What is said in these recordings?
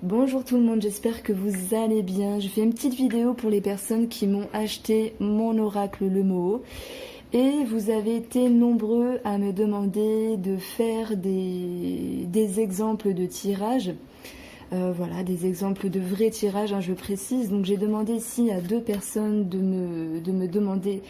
Bonjour tout le monde, j'espère que vous allez bien. Je fais une petite vidéo pour les personnes qui m'ont acheté mon oracle le Moho. Et vous avez été nombreux à me demander de faire des exemples de tirages. Voilà, des exemples de vrais tirages, je précise. Donc j'ai demandé ici à deux personnes de me demander,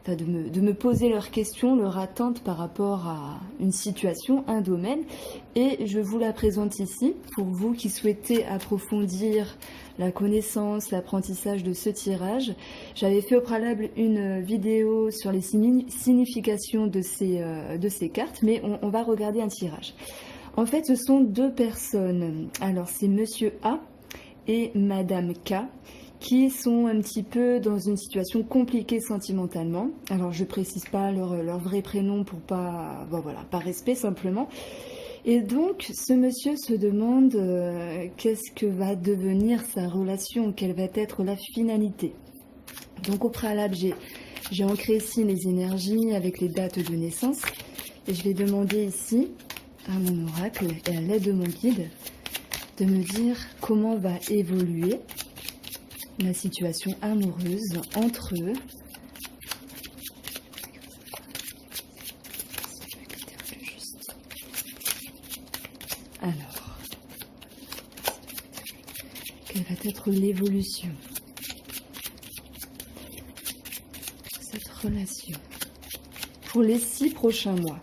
enfin de me poser leurs questions, leur attente par rapport à une situation, un domaine. Et je vous la présente ici pour vous qui souhaitez approfondir la connaissance, l'apprentissage de ce tirage. J'avais fait au préalable une vidéo sur les significations de ces cartes, mais on va regarder un tirage. En fait, ce sont deux personnes. Alors, c'est Monsieur A et Madame K qui sont un petit peu dans une situation compliquée sentimentalement. Alors, je précise pas leur vrai prénom pour pas, bon, voilà, par respect simplement. Et donc, ce monsieur se demande qu'est-ce que va devenir sa relation, quelle va être la finalité. Donc, au préalable, j'ai ancré ici les énergies avec les dates de naissance. Et je vais demander ici à mon oracle et à l'aide de mon guide de me dire comment va évoluer la situation amoureuse entre eux. Alors, quelle va être l'évolution de cette relation pour les 6 prochains mois?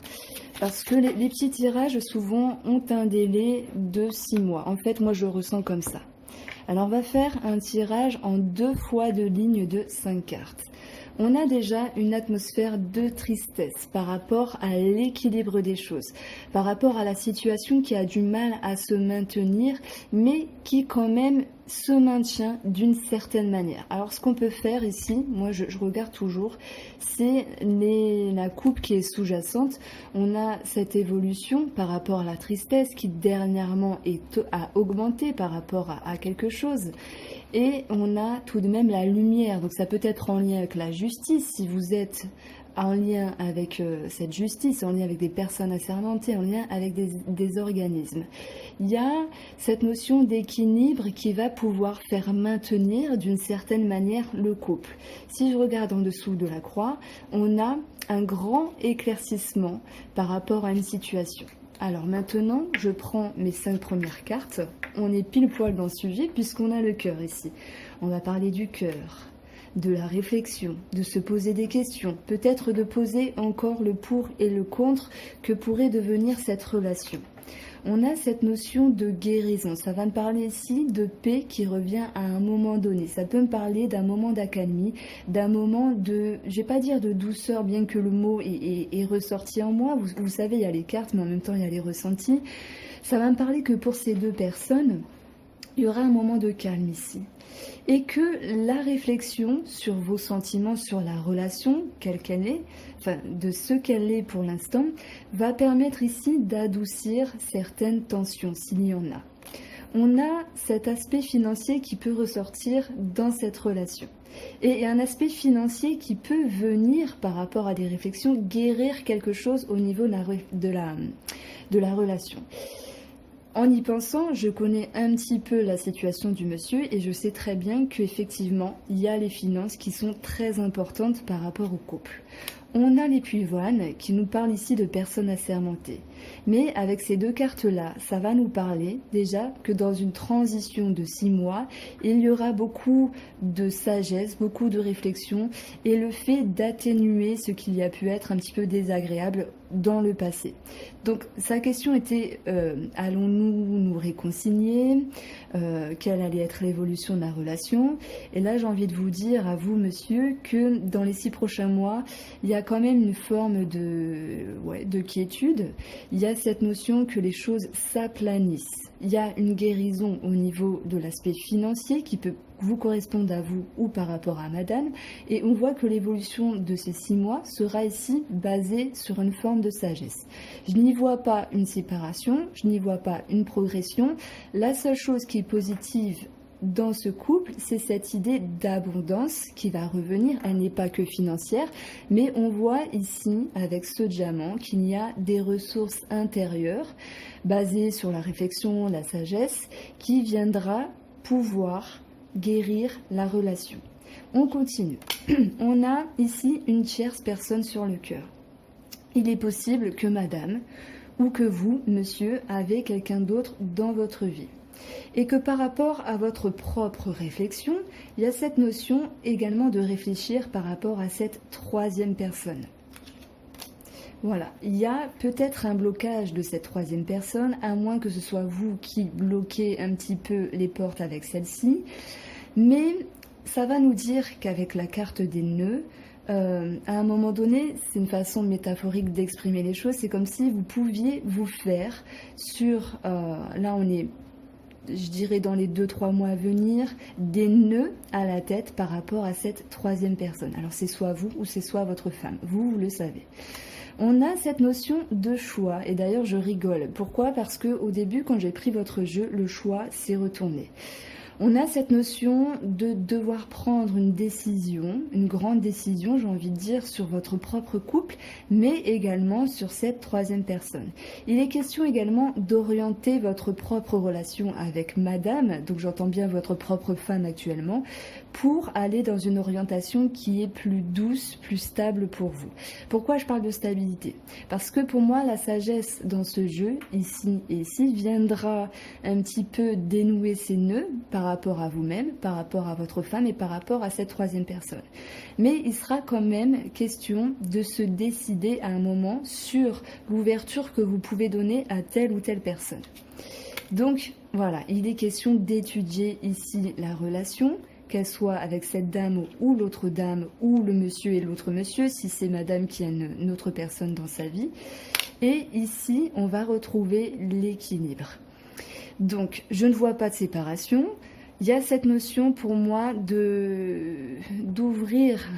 Parce que les petits tirages, souvent, ont un délai de 6 mois. En fait, moi, je le ressens comme ça. Alors, on va faire un tirage en 2 fois de lignes de 5 cartes. On a déjà une atmosphère de tristesse par rapport à l'équilibre des choses, par rapport à la situation qui a du mal à se maintenir, mais qui quand même se maintient d'une certaine manière. Alors ce qu'on peut faire ici, moi je regarde toujours, c'est la coupe qui est sous-jacente. On a cette évolution par rapport à la tristesse qui dernièrement a augmenté par rapport à quelque chose. Et on a tout de même la lumière, donc ça peut être en lien avec la justice, si vous êtes en lien avec cette justice, en lien avec des personnes assermentées, en lien avec des organismes. Il y a cette notion d'équilibre qui va pouvoir faire maintenir d'une certaine manière le couple. Si je regarde en dessous de la croix, on a un grand éclaircissement par rapport à une situation. Alors maintenant, je prends mes 5 premières cartes. On est pile poil dans le sujet puisqu'on a le cœur ici. On va parler du cœur, de la réflexion, de se poser des questions, peut-être de poser encore le pour et le contre que pourrait devenir cette relation. On a cette notion de guérison. Ça va me parler ici de paix qui revient à un moment donné. Ça peut me parler d'un moment d'accalmie, d'un moment de, je vais pas dire de douceur, bien que le mot est ressorti en moi. Vous savez, il y a les cartes, mais en même temps, il y a les ressentis. Ça va me parler que pour ces deux personnes, il y aura un moment de calme ici. Et que la réflexion sur vos sentiments, sur la relation, quelle qu'elle est, enfin de ce qu'elle est pour l'instant, va permettre ici d'adoucir certaines tensions, s'il y en a. On a cet aspect financier qui peut ressortir dans cette relation. Et un aspect financier qui peut venir, par rapport à des réflexions, guérir quelque chose au niveau de la relation. En y pensant, je connais un petit peu la situation du monsieur et je sais très bien qu'effectivement, il y a les finances qui sont très importantes par rapport au couple. On a les pivoines qui nous parlent ici de personnes assermentées. Mais avec ces deux cartes-là, ça va nous parler déjà que dans une transition de 6 mois, il y aura beaucoup de sagesse, beaucoup de réflexion et le fait d'atténuer ce qu'il y a pu être un petit peu désagréable dans le passé. Donc sa question était allons-nous nous réconcilier, quelle allait être l'évolution de la relation? Et là j'ai envie de vous dire à vous monsieur que dans les 6 prochains mois il y a quand même une forme de quiétude. Il y a cette notion que les choses s'aplanissent. Il y a une guérison au niveau de l'aspect financier qui peut vous correspondre à vous ou par rapport à madame. Et on voit que l'évolution de ces 6 mois sera ici basée sur une forme de sagesse. Je n'y vois pas une séparation, je n'y vois pas une progression. La seule chose qui est positive dans ce couple, c'est cette idée d'abondance qui va revenir. Elle n'est pas que financière, mais on voit ici, avec ce diamant, qu'il y a des ressources intérieures basées sur la réflexion, la sagesse, qui viendra pouvoir guérir la relation. On continue. On a ici une tierce personne sur le cœur. Il est possible que madame ou que vous, monsieur, avez quelqu'un d'autre dans votre vie. Et que par rapport à votre propre réflexion, il y a cette notion également de réfléchir par rapport à cette troisième personne. Voilà, il y a peut-être un blocage de cette troisième personne, à moins que ce soit vous qui bloquez un petit peu les portes avec celle-ci. Mais ça va nous dire qu'avec la carte des nœuds, à un moment donné, c'est une façon métaphorique d'exprimer les choses, c'est comme si vous pouviez vous faire sur, là on est, je dirais dans les 2-3 mois à venir, des nœuds à la tête par rapport à cette troisième personne. Alors c'est soit vous ou c'est soit votre femme, vous le savez. On a cette notion de choix, et d'ailleurs je rigole. Pourquoi ? Parce qu'au début, quand j'ai pris votre jeu, le choix s'est retourné. On a cette notion de devoir prendre une décision, une grande décision, j'ai envie de dire, sur votre propre couple, mais également sur cette troisième personne. Il est question également d'orienter votre propre relation avec madame, donc j'entends bien votre propre femme actuellement, pour aller dans une orientation qui est plus douce, plus stable pour vous. Pourquoi je parle de stabilité ? Parce que pour moi, la sagesse dans ce jeu, ici et ici, viendra un petit peu dénouer ses nœuds par rapport à vous-même, par rapport à votre femme et par rapport à cette troisième personne. Mais il sera quand même question de se décider à un moment sur l'ouverture que vous pouvez donner à telle ou telle personne. Donc voilà, il est question d'étudier ici la relation, qu'elle soit avec cette dame ou l'autre dame, ou le monsieur et l'autre monsieur, si c'est madame qui a une autre personne dans sa vie. Et ici, on va retrouver l'équilibre. Donc, je ne vois pas de séparation. Il y a cette notion pour moi d'ouvrir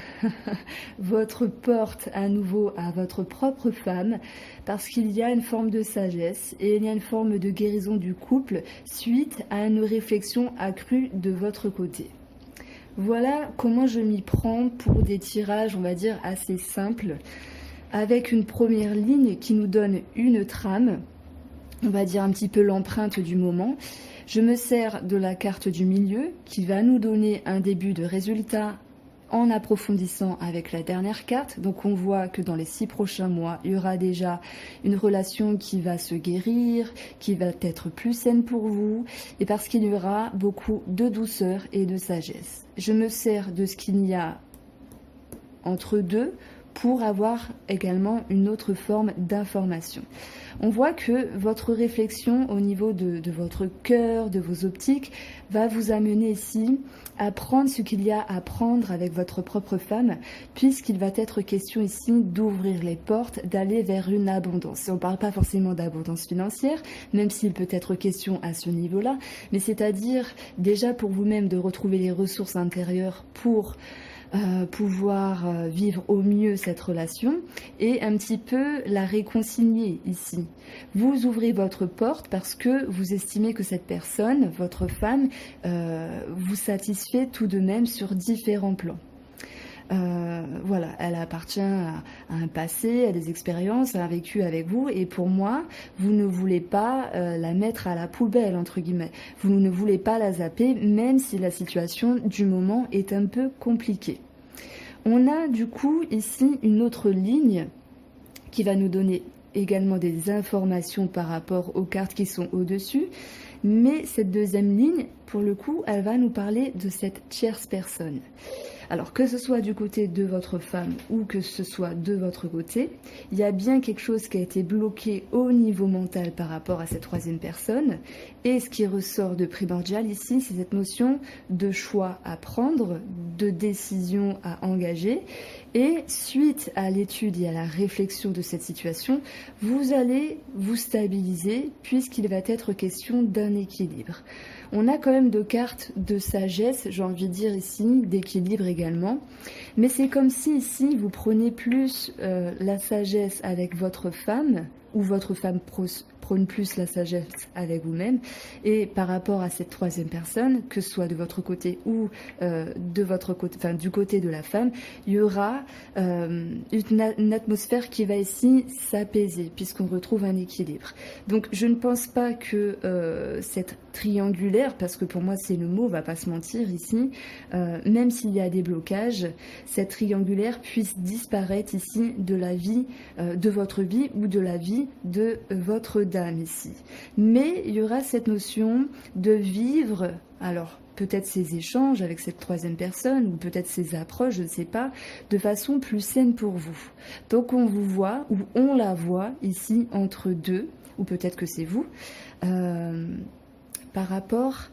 votre porte à nouveau à votre propre femme, parce qu'il y a une forme de sagesse et il y a une forme de guérison du couple suite à une réflexion accrue de votre côté. Voilà comment je m'y prends pour des tirages, on va dire, assez simples, avec une première ligne qui nous donne une trame, on va dire un petit peu l'empreinte du moment. Je me sers de la carte du milieu qui va nous donner un début de résultat en approfondissant avec la dernière carte. Donc on voit que dans les 6 prochains mois, il y aura déjà une relation qui va se guérir, qui va être plus saine pour vous, et parce qu'il y aura beaucoup de douceur et de sagesse. Je me sers de ce qu'il y a entre deux pour avoir également une autre forme d'information. On voit que votre réflexion au niveau de votre cœur, de vos optiques, va vous amener ici à prendre ce qu'il y a à prendre avec votre propre femme, puisqu'il va être question ici d'ouvrir les portes, d'aller vers une abondance. On ne parle pas forcément d'abondance financière, même s'il peut être question à ce niveau-là, mais c'est-à-dire déjà pour vous-même de retrouver les ressources intérieures pour pouvoir vivre au mieux cette relation et un petit peu la réconcilier ici. Vous ouvrez votre porte parce que vous estimez que cette personne, votre femme, vous satisfait tout de même sur différents plans. Voilà, elle appartient à un passé, à des expériences, à un vécu avec vous, et pour moi, vous ne voulez pas la mettre à la poubelle, entre guillemets. Vous ne voulez pas la zapper, même si la situation du moment est un peu compliquée. On a du coup ici une autre ligne qui va nous donner également des informations par rapport aux cartes qui sont au-dessus, mais cette deuxième ligne, pour le coup, elle va nous parler de cette tierce personne. Alors que ce soit du côté de votre femme ou que ce soit de votre côté, il y a bien quelque chose qui a été bloqué au niveau mental par rapport à cette troisième personne. Et ce qui ressort de primordial ici, c'est cette notion de choix à prendre, de décision à engager. Et suite à l'étude et à la réflexion de cette situation, vous allez vous stabiliser puisqu'il va être question d'un équilibre. On a quand même 2 cartes de sagesse, j'ai envie de dire ici, d'équilibre également. Mais c'est comme si ici, vous prenez plus la sagesse avec votre femme, ou votre femme prône plus la sagesse avec vous-même. Et par rapport à cette troisième personne, que ce soit de votre côté ou de votre côté, enfin du côté de la femme, il y aura une atmosphère qui va ici s'apaiser puisqu'on retrouve un équilibre. Donc je ne pense pas que cette triangulaire, parce que pour moi c'est le mot, on va pas se mentir ici, même s'il y a des blocages, cette triangulaire puisse disparaître ici de la vie, de votre vie ou de la vie de votre dame ici. Mais il y aura cette notion de vivre, alors peut-être ces échanges avec cette troisième personne, ou peut-être ces approches, je ne sais pas, de façon plus saine pour vous. Donc on vous voit, ou on la voit ici entre deux, ou peut-être que c'est vous, par rapport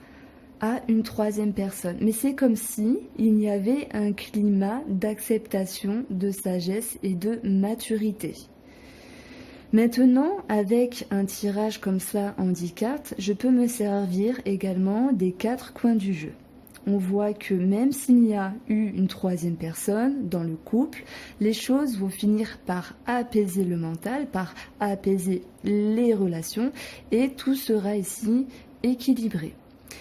à une troisième personne. Mais c'est comme si il y avait un climat d'acceptation, de sagesse et de maturité. Maintenant, avec un tirage comme ça en 10 cartes, je peux me servir également des 4 coins du jeu. On voit que même s'il y a eu une troisième personne dans le couple, les choses vont finir par apaiser le mental, par apaiser les relations et tout sera ici équilibré.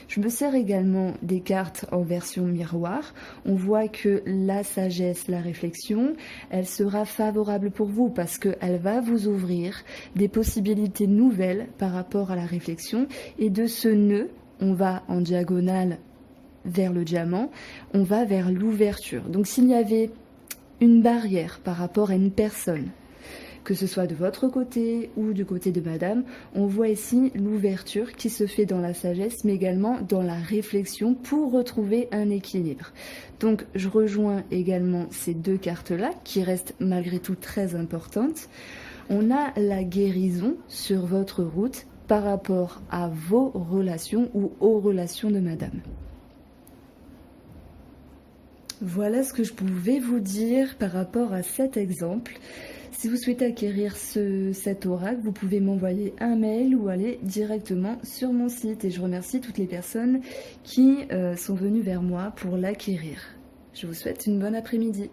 Je me sers également des cartes en version miroir. On voit que la sagesse, la réflexion, elle sera favorable pour vous parce qu'elle va vous ouvrir des possibilités nouvelles par rapport à la réflexion. Et de ce nœud, on va en diagonale vers le diamant, on va vers l'ouverture. Donc s'il y avait une barrière par rapport à une personne, que ce soit de votre côté ou du côté de madame, on voit ici l'ouverture qui se fait dans la sagesse, mais également dans la réflexion pour retrouver un équilibre. Donc je rejoins également ces 2 cartes-là, qui restent malgré tout très importantes. On a la guérison sur votre route par rapport à vos relations ou aux relations de madame. Voilà ce que je pouvais vous dire par rapport à cet exemple. Si vous souhaitez acquérir cet oracle, vous pouvez m'envoyer un mail ou aller directement sur mon site. Et je remercie toutes les personnes qui sont venues vers moi pour l'acquérir. Je vous souhaite une bonne après-midi.